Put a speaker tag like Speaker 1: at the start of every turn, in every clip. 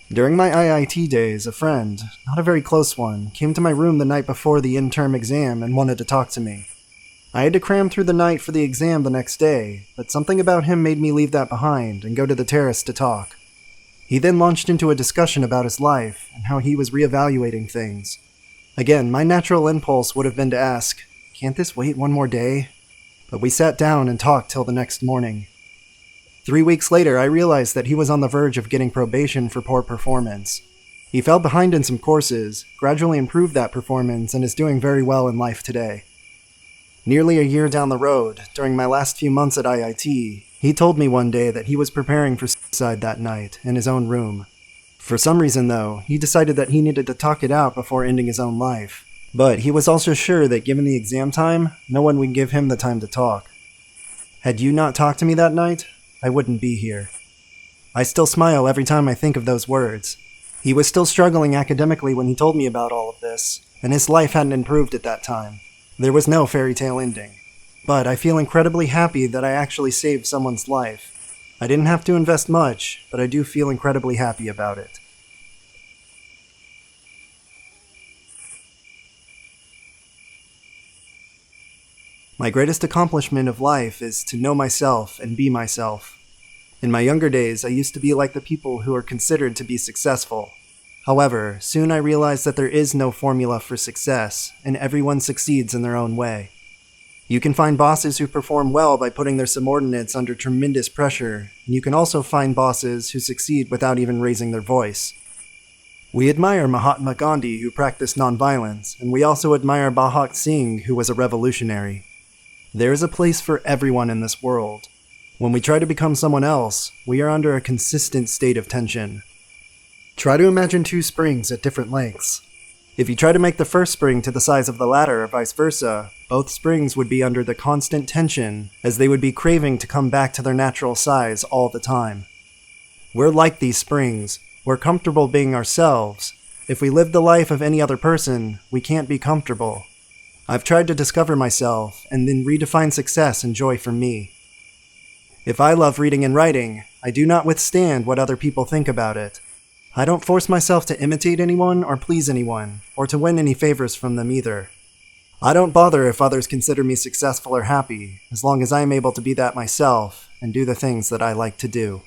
Speaker 1: During my IIT days, a friend, not a very close one, came to my room the night before the midterm exam and wanted to talk to me. I had to cram through the night for the exam the next day, but something about him made me leave that behind and go to the terrace to talk. He then launched into a discussion about his life and how he was reevaluating things. Again, my natural impulse would have been to ask, "Can't this wait one more day?" But we sat down and talked till the next morning. 3 weeks later, I realized that he was on the verge of getting probation for poor performance. He fell behind in some courses, gradually improved that performance, and is doing very well in life today. Nearly a year down the road, during my last few months at IIT, he told me one day that he was preparing for suicide that night in his own room. For some reason, though, he decided that he needed to talk it out before ending his own life. But he was also sure that given the exam time, no one would give him the time to talk. Had you not talked to me that night, I wouldn't be here. I still smile every time I think of those words. He was still struggling academically when he told me about all of this, and his life hadn't improved at that time. There was no fairy tale ending. But I feel incredibly happy that I actually saved someone's life. I didn't have to invest much, but I do feel incredibly happy about it. My greatest accomplishment of life is to know myself and be myself. In my younger days, I used to be like the people who are considered to be successful. However, soon I realized that there is no formula for success, and everyone succeeds in their own way. You can find bosses who perform well by putting their subordinates under tremendous pressure, and you can also find bosses who succeed without even raising their voice. We admire Mahatma Gandhi, who practiced nonviolence, and we also admire Bhagat Singh, who was a revolutionary. There is a place for everyone in this world. When we try to become someone else, we are under a consistent state of tension. Try to imagine two springs at different lengths. If you try to make the first spring to the size of the latter or vice versa, both springs would be under the constant tension, as they would be craving to come back to their natural size all the time. We're like these springs. We're comfortable being ourselves. If we live the life of any other person, we can't be comfortable. I've tried to discover myself, and then redefine success and joy for me. If I love reading and writing, I do not withstand what other people think about it. I don't force myself to imitate anyone or please anyone, or to win any favors from them either. I don't bother if others consider me successful or happy, as long as I am able to be that myself and do the things that I like to do.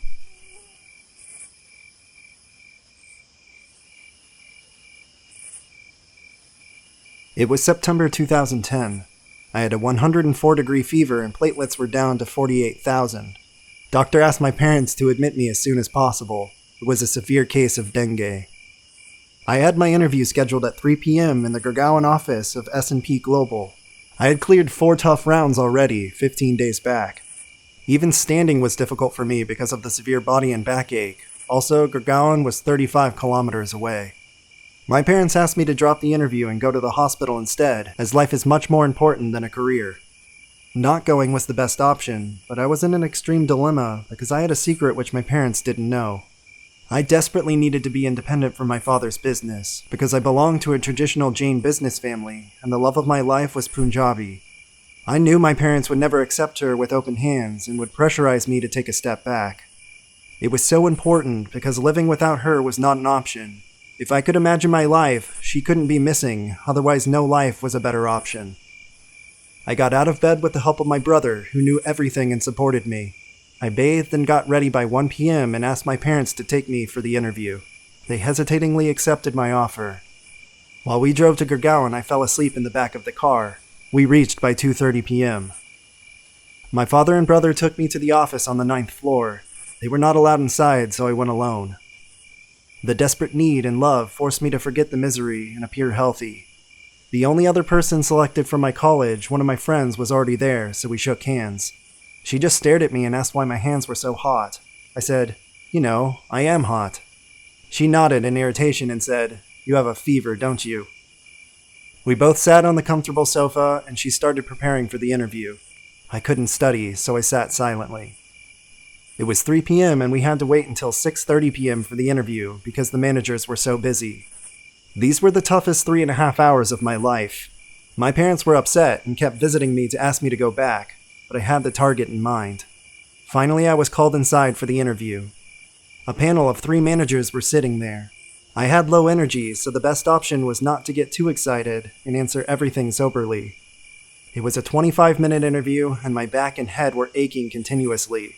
Speaker 1: It was September 2010. I had a 104-degree fever and platelets were down to 48,000. Doctor asked my parents to admit me as soon as possible. It was a severe case of dengue. I had my interview scheduled at 3 p.m. in the Gurgaon office of S&P Global. I had cleared 4 tough rounds already, 15 days back. Even standing was difficult for me because of the severe body and backache. Also, Gurgaon was 35 kilometers away. My parents asked me to drop the interview and go to the hospital instead, as life is much more important than a career. Not going was the best option, but I was in an extreme dilemma because I had a secret which my parents didn't know. I desperately needed to be independent from my father's business, because I belonged to a traditional Jain business family, and the love of my life was Punjabi. I knew my parents would never accept her with open hands and would pressurize me to take a step back. It was so important because living without her was not an option. If I could imagine my life, she couldn't be missing, otherwise no life was a better option. I got out of bed with the help of my brother, who knew everything and supported me. I bathed and got ready by 1 p.m. and asked my parents to take me for the interview. They hesitatingly accepted my offer. While we drove to Gurgaon, I fell asleep in the back of the car. We reached by 2:30 p.m. My father and brother took me to the office on the 9th floor. They were not allowed inside, so I went alone. The desperate need and love forced me to forget the misery and appear healthy. The only other person selected from my college, one of my friends, was already there, so we shook hands. She just stared at me and asked why my hands were so hot. I said, I am hot. She nodded in irritation and said, "You have a fever, don't you?" We both sat on the comfortable sofa and she started preparing for the interview. I couldn't study, so I sat silently. It was 3 p.m. and we had to wait until 6:30 p.m. for the interview because the managers were so busy. These were the toughest 3.5 hours of my life. My parents were upset and kept visiting me to ask me to go back, but I had the target in mind. Finally, I was called inside for the interview. A panel of 3 managers were sitting there. I had low energy, so the best option was not to get too excited and answer everything soberly. It was a 25-minute interview, and my back and head were aching continuously.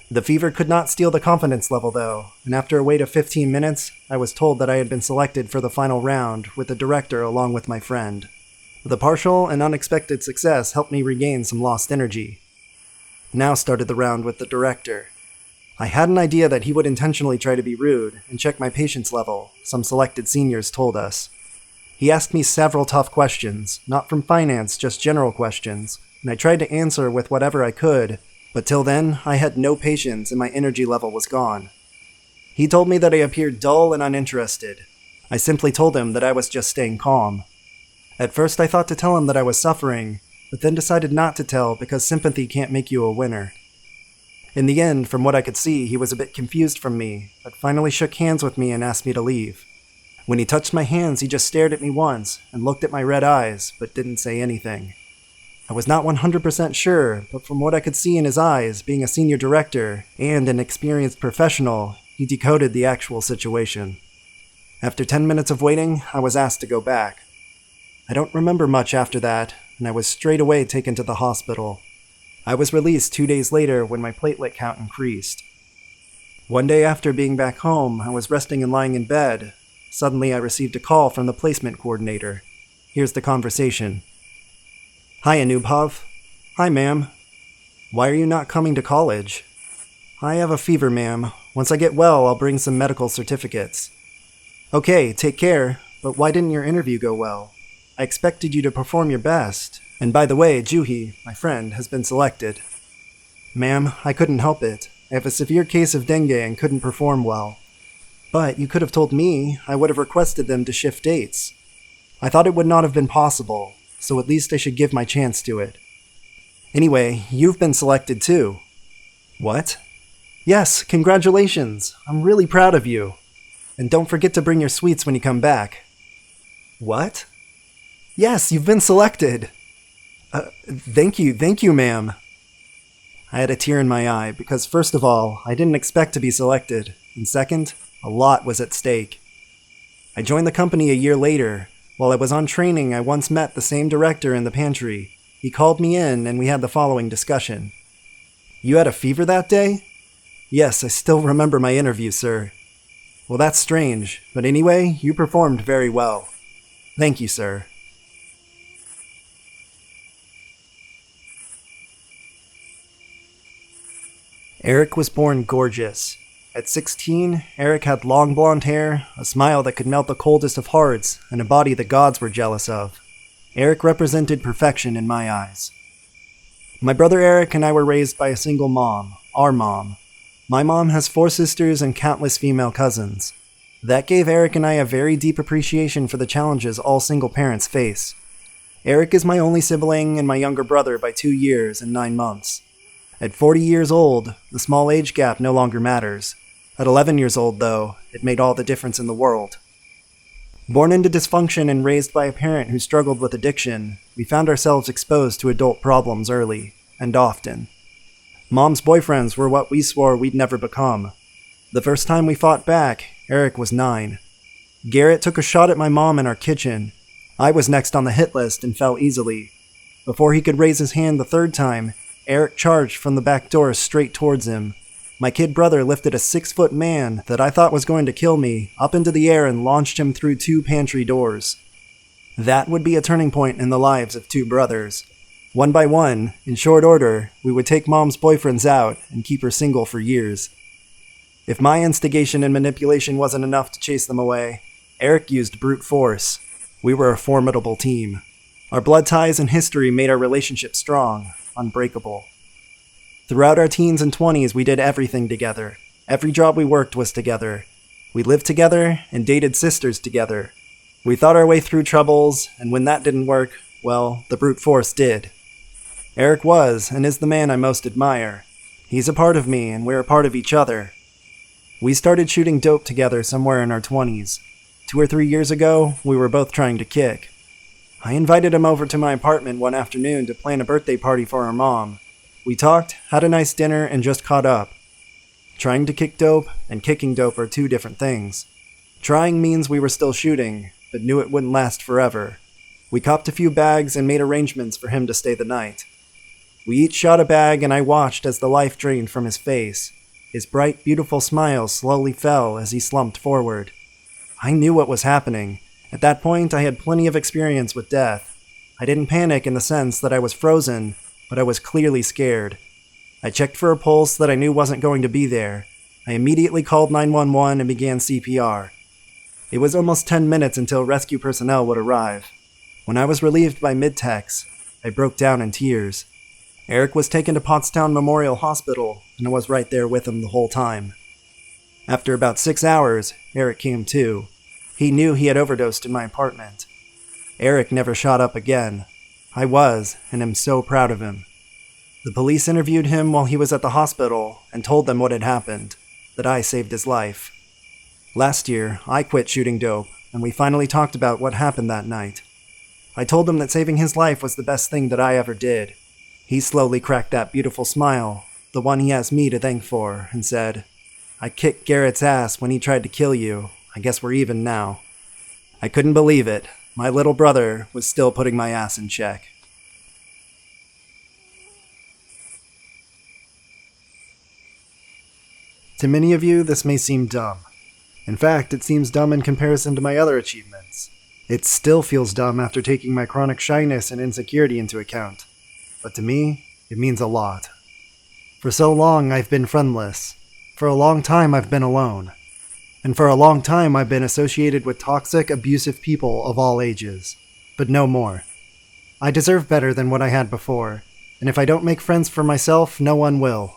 Speaker 1: The fever could not steal the confidence level, though, and after a wait of 15 minutes, I was told that I had been selected for the final round with the director along with my friend. The partial and unexpected success helped me regain some lost energy. Now started the round with the director. I had an idea that he would intentionally try to be rude and check my patience level, some selected seniors told us. He asked me several tough questions, not from finance, just general questions, and I tried to answer with whatever I could, but till then, I had no patience and my energy level was gone. He told me that I appeared dull and uninterested. I simply told him that I was just staying calm. At first I thought to tell him that I was suffering, but then decided not to tell because sympathy can't make you a winner. In the end, from what I could see, he was a bit confused from me, but finally shook hands with me and asked me to leave. When he touched my hands, he just stared at me once and looked at my red eyes, but didn't say anything. I was not 100% sure, but from what I could see in his eyes, being a senior director and an experienced professional, he decoded the actual situation. After 10 minutes of waiting, I was asked to go back. I don't remember much after that, and I was straight away taken to the hospital. I was released 2 days later when my platelet count increased. One day after being back home, I was resting and lying in bed. Suddenly I received a call from the placement coordinator. Here's the conversation. Hi, Anubhav. Hi, ma'am. Why are you not coming to college? I have a fever, ma'am. Once I get well, I'll bring some medical certificates. Okay, take care, but why didn't your interview go well? I expected you to perform your best. And by the way, Juhi, my friend, has been selected. Ma'am, I couldn't help it. I have a severe case of dengue and couldn't perform well. But you could have told me. I would have requested them to shift dates. I thought it would not have been possible, so at least I should give my chance to it. Anyway, you've been selected too. What? Yes, congratulations. I'm really proud of you. And don't forget to bring your sweets when you come back. What? Yes, you've been selected. Thank you, ma'am. I had a tear in my eye because, first of all, I didn't expect to be selected, and second, a lot was at stake. I joined the company a year later. While I was on training, I once met the same director in the pantry. He called me in, and we had the following discussion. You had a fever that day? Yes, I still remember my interview, sir. Well, that's strange, but anyway, you performed very well. Thank you, sir. Eric was born gorgeous. At 16, Eric had long blonde hair, a smile that could melt the coldest of hearts, and a body the gods were jealous of. Eric represented perfection in my eyes. My brother Eric and I were raised by a single mom, our mom. My mom has 4 sisters and countless female cousins. That gave Eric and I a very deep appreciation for the challenges all single parents face. Eric is my only sibling and my younger brother by 2 years and 9 months. At 40 years old, the small age gap no longer matters. At 11 years old, though, it made all the difference in the world. Born into dysfunction and raised by a parent who struggled with addiction, we found ourselves exposed to adult problems early, and often. Mom's boyfriends were what we swore we'd never become. The first time we fought back, Eric was 9. Garrett took a shot at my mom in our kitchen. I was next on the hit list and fell easily. Before he could raise his hand the third time, Eric charged from the back door straight towards him. My kid brother lifted a 6-foot man that I thought was going to kill me up into the air and launched him through 2 pantry doors. That would be a turning point in the lives of 2 brothers. One by one, in short order, we would take Mom's boyfriends out and keep her single for years. If my instigation and manipulation wasn't enough to chase them away, Eric used brute force. We were a formidable team. Our blood ties and history made our relationship strong, unbreakable. Throughout our teens and 20s, we did everything together. Every job we worked was together. We lived together and dated sisters together. We thought our way through troubles, and when that didn't work, well, the brute force did. Eric was and is the man I most admire. He's a part of me, and we're a part of each other. We started shooting dope together somewhere in our 20s. 2 or 3 years ago, we were both trying to kick. I invited him over to my apartment one afternoon to plan a birthday party for our mom. We talked, had a nice dinner, and just caught up. Trying to kick dope and kicking dope are two different things. Trying means we were still shooting, but knew it wouldn't last forever. We copped a few bags and made arrangements for him to stay the night. We each shot a bag, and I watched as the life drained from his face. His bright, beautiful smile slowly fell as he slumped forward. I knew what was happening. At that point, I had plenty of experience with death. I didn't panic in the sense that I was frozen, but I was clearly scared. I checked for a pulse that I knew wasn't going to be there. I immediately called 911 and began CPR. It was almost 10 minutes until rescue personnel would arrive. When I was relieved by mid-techs, I broke down in tears. Eric was taken to Pottstown Memorial Hospital, and I was right there with him the whole time. After about 6 hours, Eric came to. He knew he had overdosed in my apartment. Eric never shot up again. I was, and am so proud of him. The police interviewed him while he was at the hospital and told them what had happened, that I saved his life. Last year, I quit shooting dope, and we finally talked about what happened that night. I told him that saving his life was the best thing that I ever did. He slowly cracked that beautiful smile, the one he has me to thank for, and said, "I kicked Garrett's ass when he tried to kill you. I guess we're even now." I couldn't believe it. My little brother was still putting my ass in check. To many of you, this may seem dumb. In fact, it seems dumb in comparison to my other achievements. It still feels dumb after taking my chronic shyness and insecurity into account. But to me, it means a lot. For so long, I've been friendless. For a long time, I've been alone. And for a long time, I've been associated with toxic, abusive people of all ages. But no more. I deserve better than what I had before, and if I don't make friends for myself, no one will.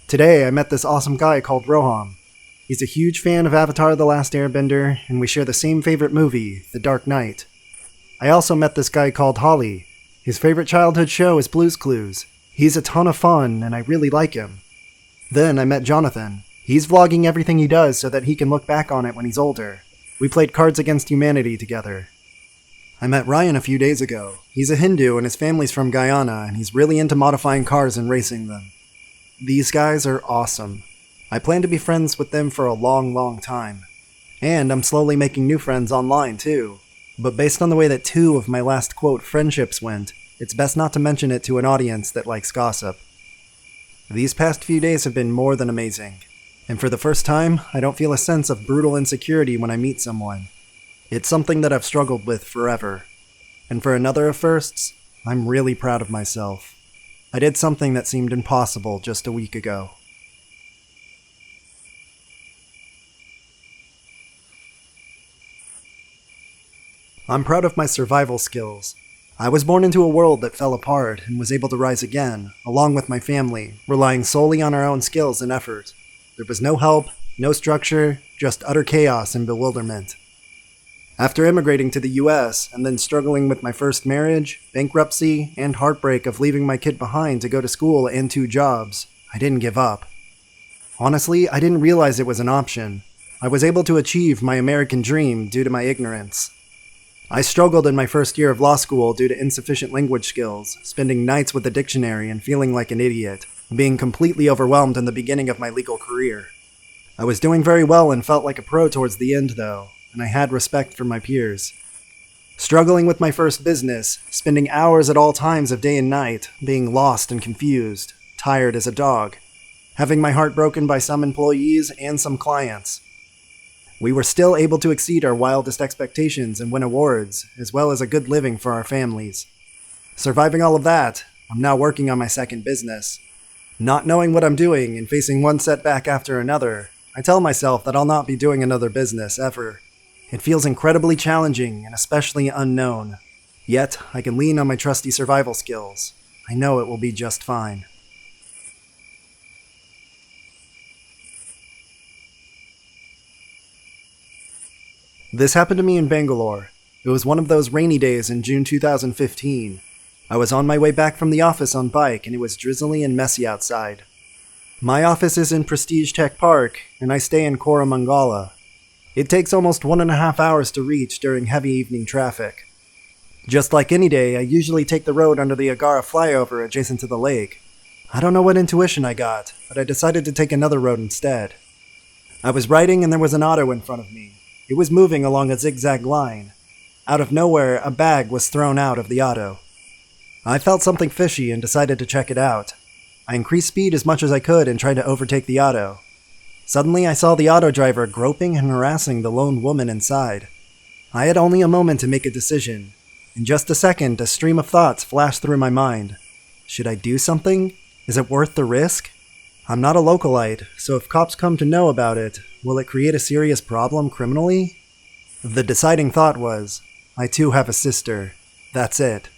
Speaker 1: Today, I met this awesome guy called Roham. He's a huge fan of Avatar: The Last Airbender, and we share the same favorite movie, The Dark Knight. I also met this guy called Holly. His favorite childhood show is Blue's Clues. He's a ton of fun, and I really like him. Then I met Jonathan. He's vlogging everything he does so that he can look back on it when he's older. We played Cards Against Humanity together. I met Ryan a few days ago. He's a Hindu and his family's from Guyana, and he's really into modifying cars and racing them. These guys are awesome. I plan to be friends with them for a long, long time. And I'm slowly making new friends online too. But based on the way that 2 of my last quote friendships went, it's best not to mention it to an audience that likes gossip. These past few days have been more than amazing. And for the first time, I don't feel a sense of brutal insecurity when I meet someone. It's something that I've struggled with forever. And for another of firsts, I'm really proud of myself. I did something that seemed impossible just a week ago. I'm proud of my survival skills. I was born into a world that fell apart and was able to rise again, along with my family, relying solely on our own skills and effort. There was no help, no structure, just utter chaos and bewilderment. After immigrating to the US and then struggling with my first marriage, bankruptcy, and heartbreak of leaving my kid behind to go to school and 2 jobs, I didn't give up. Honestly, I didn't realize it was an option. I was able to achieve my American dream due to my ignorance. I struggled in my first year of law school due to insufficient language skills, spending nights with a dictionary and feeling like an idiot, being completely overwhelmed in the beginning of my legal career. I was doing very well and felt like a pro towards the end though, and I had respect for my peers. Struggling with my first business, spending hours at all times of day and night, being lost and confused, tired as a dog, having my heart broken by some employees and some clients. We were still able to exceed our wildest expectations and win awards, as well as a good living for our families. Surviving all of that, I'm now working on my second business. Not knowing what I'm doing and facing one setback after another, I tell myself that I'll not be doing another business ever. It feels incredibly challenging and especially unknown. Yet, I can lean on my trusty survival skills. I know it will be just fine. This happened to me in Bangalore. It was one of those rainy days in June 2015. I was on my way back from the office on bike and it was drizzly and messy outside. My office is in Prestige Tech Park and I stay in Quora, Mangala. It takes almost 1.5 hours to reach during heavy evening traffic. Just like any day, I usually take the road under the Agara flyover adjacent to the lake. I don't know what intuition I got, but I decided to take another road instead. I was riding and there was an auto in front of me. It was moving along a zigzag line. Out of nowhere, a bag was thrown out of the auto. I felt something fishy and decided to check it out. I increased speed as much as I could and tried to overtake the auto. Suddenly, I saw the auto driver groping and harassing the lone woman inside. I had only a moment to make a decision. In just a second, a stream of thoughts flashed through my mind. Should I do something? Is it worth the risk? I'm not a localite, so if cops come to know about it, will it create a serious problem criminally? The deciding thought was, I too have a sister. That's it.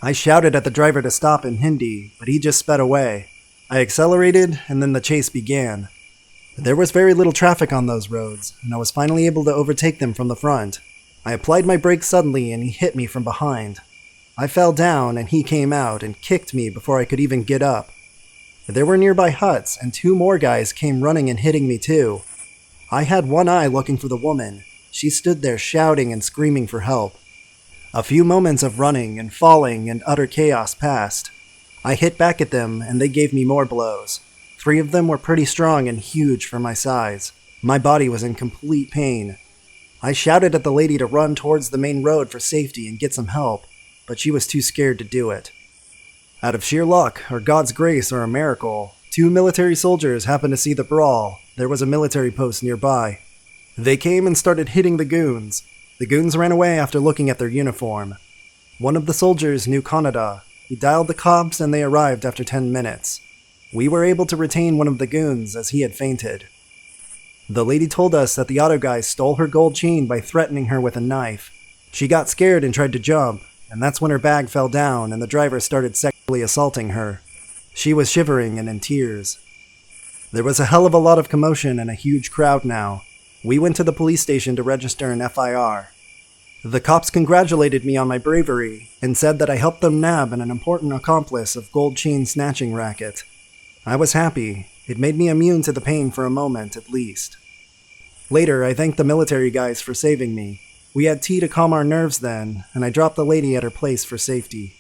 Speaker 1: I shouted at the driver to stop in Hindi, but he just sped away. I accelerated, and then the chase began. There was very little traffic on those roads, and I was finally able to overtake them from the front. I applied my brakes suddenly, and he hit me from behind. I fell down, and he came out and kicked me before I could even get up. There were nearby huts, and 2 more guys came running and hitting me too. I had one eye looking for the woman. She stood there shouting and screaming for help. A few moments of running and falling and utter chaos passed. I hit back at them, and they gave me more blows. 3 of them were pretty strong and huge for my size. My body was in complete pain. I shouted at the lady to run towards the main road for safety and get some help, but she was too scared to do it. Out of sheer luck, or God's grace, or a miracle, 2 military soldiers happened to see the brawl. There was a military post nearby. They came and started hitting the goons. The goons ran away after looking at their uniform. One of the soldiers knew Kannada. He dialed the cops and they arrived after 10 minutes. We were able to retain one of the goons as he had fainted. The lady told us that the auto guy stole her gold chain by threatening her with a knife. She got scared and tried to jump, and that's when her bag fell down and the driver started sexually assaulting her. She was shivering and in tears. There was a hell of a lot of commotion and a huge crowd now. We went to the police station to register an FIR. The cops congratulated me on my bravery and said that I helped them nab an important accomplice of gold chain snatching racket. I was happy. It made me immune to the pain for a moment, at least. Later, I thanked the military guys for saving me. We had tea to calm our nerves then, and I dropped the lady at her place for safety.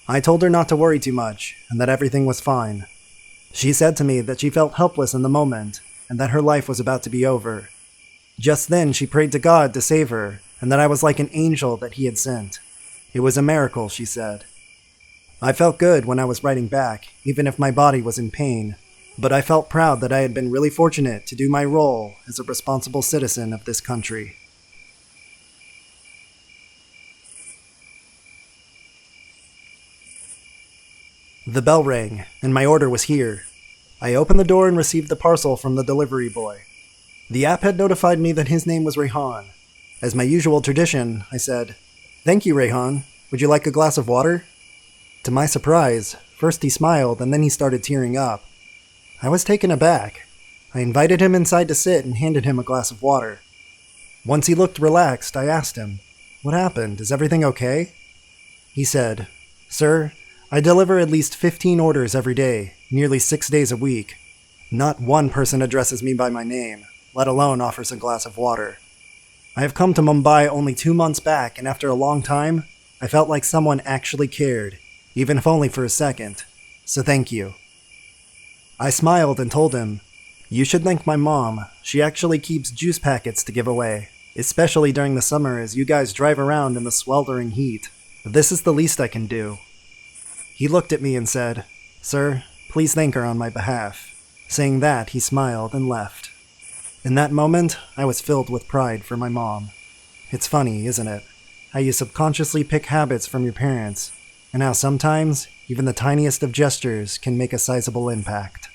Speaker 1: I told her not to worry too much, and that everything was fine. She said to me that she felt helpless in the moment, and that her life was about to be over. Just then, she prayed to God to save her, and that I was like an angel that he had sent. It was a miracle, she said. I felt good when I was writing back, even if my body was in pain, but I felt proud that I had been really fortunate to do my role as a responsible citizen of this country. The bell rang, and my order was here. I opened the door and received the parcel from the delivery boy. The app had notified me that his name was Rehan. As my usual tradition, I said, "Thank you, Rehan. Would you like a glass of water?" To my surprise, first he smiled and then he started tearing up. I was taken aback. I invited him inside to sit and handed him a glass of water. Once he looked relaxed, I asked him, "What happened? Is everything okay?" He said, "Sir, I deliver at least 15 orders every day, nearly 6 days a week. Not one person addresses me by my name, let alone offers a glass of water. I have come to Mumbai only 2 months back, and after a long time, I felt like someone actually cared, even if only for a second. So thank you." I smiled and told him, "You should thank my mom. She actually keeps juice packets to give away, especially during the summer as you guys drive around in the sweltering heat. This is the least I can do." He looked at me and said, "Sir, please thank her on my behalf." Saying that, he smiled and left. In that moment, I was filled with pride for my mom. It's funny, isn't it? How you subconsciously pick habits from your parents, and how sometimes, even the tiniest of gestures can make a sizable impact.